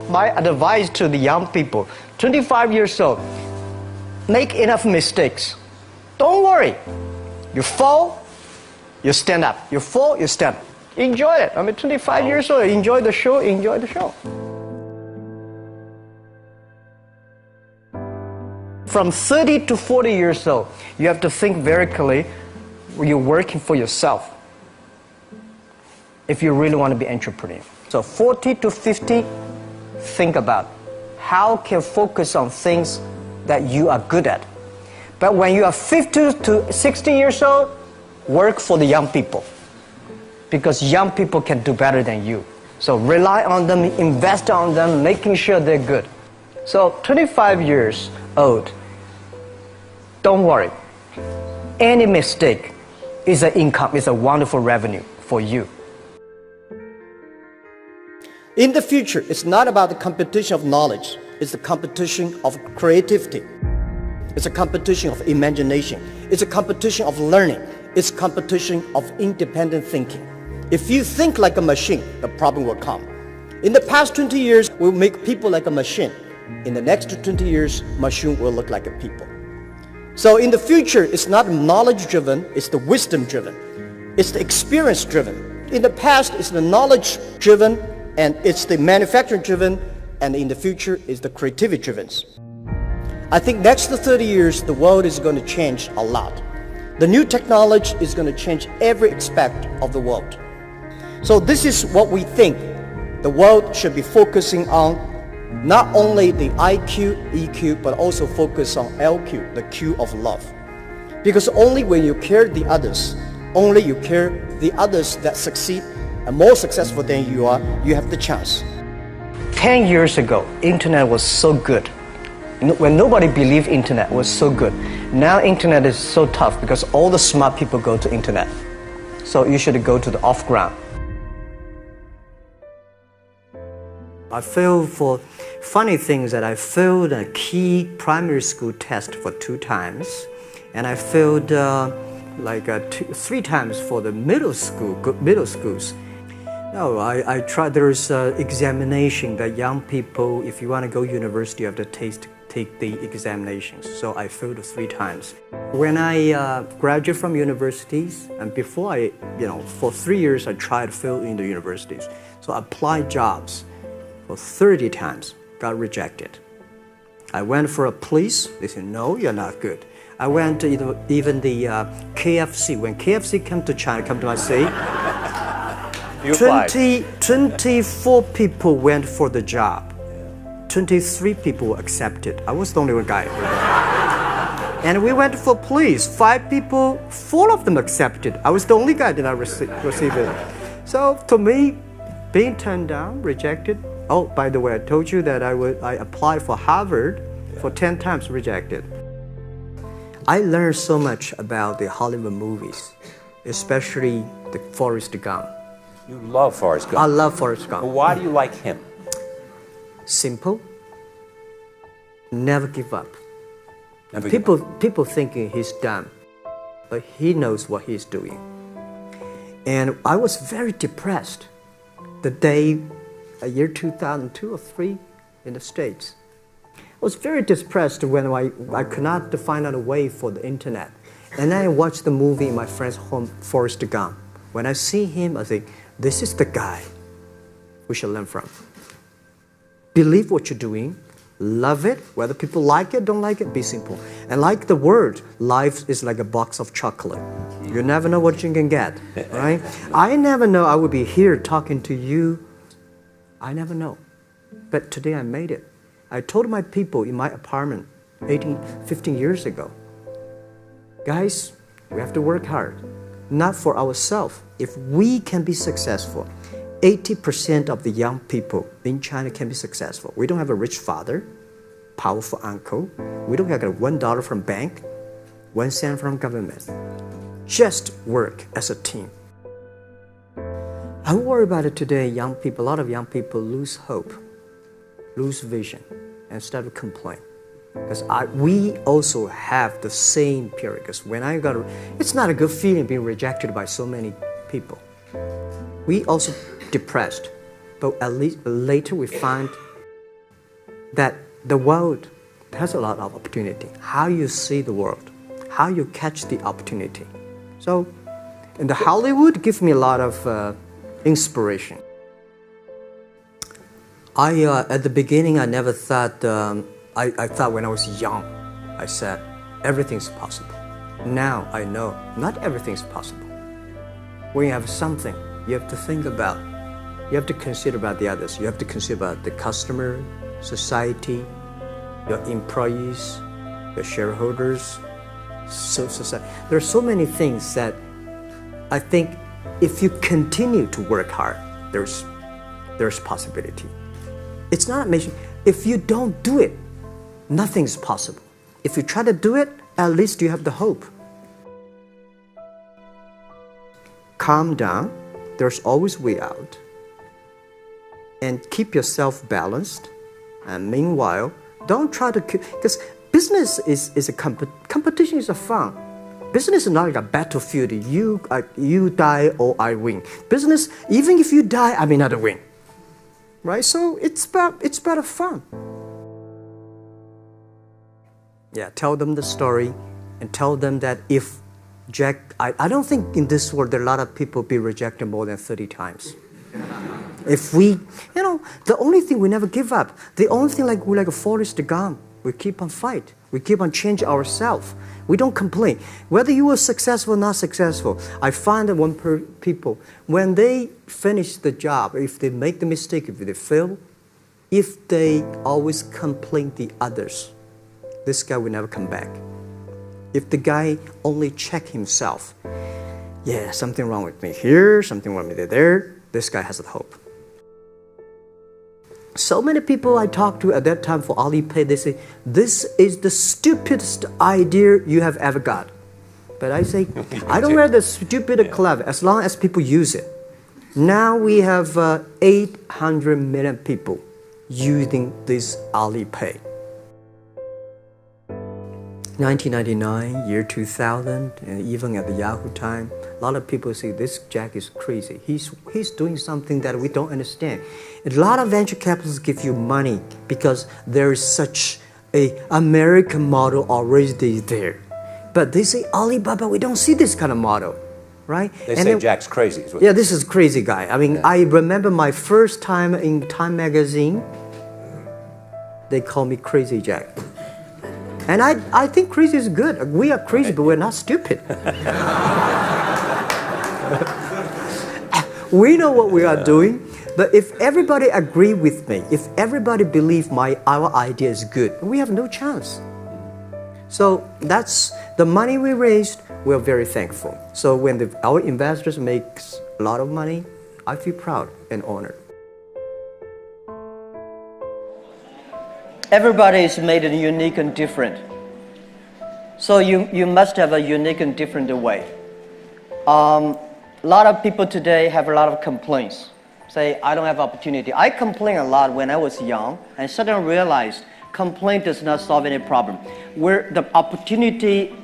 my advice to the young people, 25 years old, make enough mistakes. Don't worry. You fall, you stand up. You fall, you stand up. Enjoy it. I mean, 25 years old, enjoy the show, enjoy the show. From 30 to 40 years old, you have to think very clearly, you're working for yourself if you really want to be an entrepreneur. So 40 to 50, think about how can you focus on things that you are good at. But when you are 50 to 60 years old, work for the young people, because young people can do better than you. So rely on them, invest on them, making sure they're good. So 25 years old, don't worry. Any mistake is an income, is a wonderful revenue for you. In the future, it's not about the competition of knowledge. It's the competition of creativity. It's a competition of imagination. It's a competition of learning. It's a competition of independent thinking. If you think like a machine, the problem will come. In the past 20 years, we'll make people like a machine. In the next 20 years, machine will look like a people. So in the future, it's not knowledge-driven, it's the wisdom-driven. It's the experience-driven. In the past, it's the knowledge-driven, and it's the manufacturing-driven, and in the future, it's the creativity-driven. I think next 30 years, the world is going to change a lot. The new technology is going to change every aspect of the world. So this is what we think the world should be focusing on, not only the IQ, EQ, but also focus on LQ, the Q of love. Because only when you care the others, only you care the others that succeed and more successful than you are, you have the chance. 10 years ago, internet was so good. When nobody believed internet was so good. Now internet is so tough because all the smart people go to internet. So you should go to the off-ground. I failed for funny things that I failed a key primary school test for 2 times. And I failed 3 times for the middle schools. No, I tried. There's an examination that young people, if you want to go to university, you have to take the examinations. So I failed 3 times. When I graduated from universities, and before for 3 years I tried to fill in the universities. So I applied jobs for 30 times, got rejected. I went for a police, they said, no, you're not good. I went to even the KFC. When KFC came to China, come to my city, 24 people went for the job. 23 people were accepted. I was the only one guy. And we went for police. 5 people, 4 of them accepted. I was the only guy that I received it. So to me, being turned down, rejected. Oh, by the way, I told you that I applied for Harvard for 10 times, rejected. I learned so much about the Hollywood movies, especially the Forrest Gump. You love Forrest Gump. I love Forrest Gump. Well, why do you like him? Simple. Never give up. Never give up. People thinking he's dumb, but he knows what he's doing. And I was very depressed the day, year 2002 or 3 in the States. I was very depressed when I could not find out a way for the internet. And then I watched the movie in my friend's home, Forrest Gump. When I see him, I think, this is the guy we should learn from. Believe what you're doing, love it, whether people like it, don't like it, be simple. And like the word, life is like a box of chocolate. You never know what you can get, right? I never know I would be here talking to you. I never know. But today I made it. I told my people in my apartment 15 years ago, guys, we have to work hard, not for ourselves. If we can be successful, 80% of the young people in China can be successful. We don't have a rich father, powerful uncle. We don't have $1 from bank, 1 cent from government. Just work as a team. I worry about it today. Young people, a lot of young people lose hope, lose vision, and start to complain. Because we also have the same period. Because when it's not a good feeling being rejected by so many people. We also depressed, but at least later we find that the world has a lot of opportunity. How you see the world, how you catch the opportunity. So, in the Hollywood gives me a lot of inspiration. At the beginning, I never thought, I thought when I was young, I said, everything's possible. Now I know not everything's possible. When you have something, you have to think about, you have to consider about the others. You have to consider about the customer, society, your employees, your shareholders, society. There are so many things that I think if you continue to work hard, there's possibility. It's not amazing. If you don't do it, nothing's possible. If you try to do it, at least you have the hope. Calm down. There's always a way out. And keep yourself balanced. And meanwhile, don't try to... Because business is a competition is a fun. Business is not like a battlefield. You die or I win. Business, even if you die, I may not win. Right? So it's about fun. Yeah, tell them the story and tell them that if Jack, I don't think in this world there are a lot of people be rejected more than 30 times. If we, the only thing we never give up, the only thing we're like a Forrest Gump, we keep on fight. We keep on changing ourselves. We don't complain. Whether you were successful or not successful, I find that people, when they finish the job, if they make the mistake, if they fail, if they always complain the others, this guy will never come back. If the guy only check himself, yeah, something wrong with me here, something wrong with me there, this guy has the hope. So many people I talked to at that time for Alipay, they say, this is the stupidest idea you have ever got. But I say, I don't wear the stupid club as long as people use it. Now we have 800 million people using this Alipay. 1999, year 2000, and even at the Yahoo time, a lot of people say this Jack is crazy. He's doing something that we don't understand. A lot of venture capitalists give you money because there is such an American model already there. But they say, Alibaba, we don't see this kind of model, right? They say Jack's crazy. Yeah, this is crazy guy. I mean, I remember my first time in Time magazine, they call me Crazy Jack. And I think crazy is good. We are crazy, but we're not stupid. We know what we are doing, but if everybody agree with me, if everybody believe our idea is good, we have no chance. So that's the money we raised. We're very thankful. So when our investors make a lot of money, I feel proud and honored. Everybody is made unique and different. So you must have a unique and different way. A lot of people today have a lot of complaints. Say, I don't have opportunity. I complained a lot when I was young and suddenly realized complaint does not solve any problem. Where the opportunity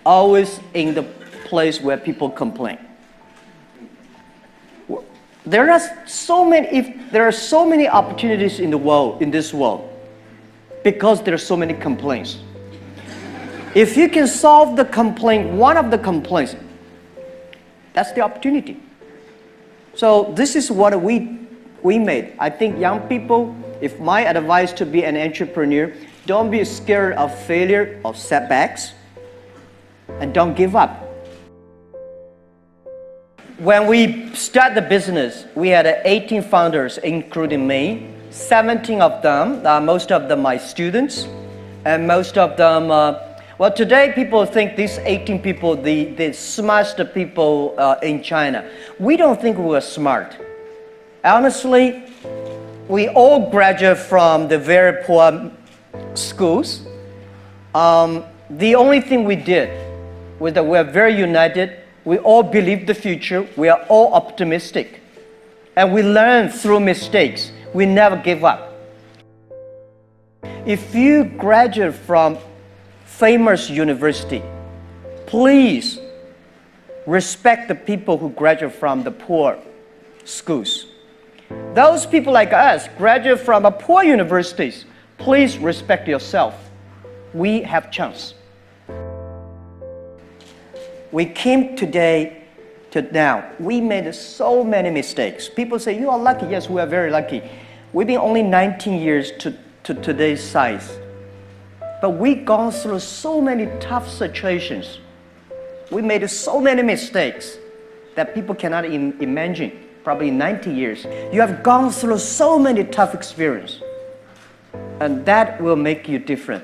always in the place where people complain. There are so many opportunities in the world, in this world, because there are so many complaints. If you can solve the complaint, one of the complaints, that's the opportunity. So this is what we made. I think young people, if my advice to be an entrepreneur, don't be scared of failure or setbacks, and don't give up. When we start the business, we had 18 founders, including me. 17 of them, most of them my students, and most of them, well, today people think these 18 people, the smartest people in China. We don't think we're smart. Honestly, we all graduate from the very poor schools. The only thing we did was that we're very united. We all believe the future. We are all optimistic. And we learn through mistakes. We never give up. If you graduate from famous university, please respect the people who graduate from the poor schools. Those people like us graduate from poor universities. Please respect yourself. We have chance. We came today to now. We made so many mistakes. People say, you are lucky. Yes, we are very lucky. We've been only 19 years to today's size. But we've gone through so many tough situations. We made so many mistakes that people cannot imagine. Probably 90 years. You have gone through so many tough experiences. And that will make you different.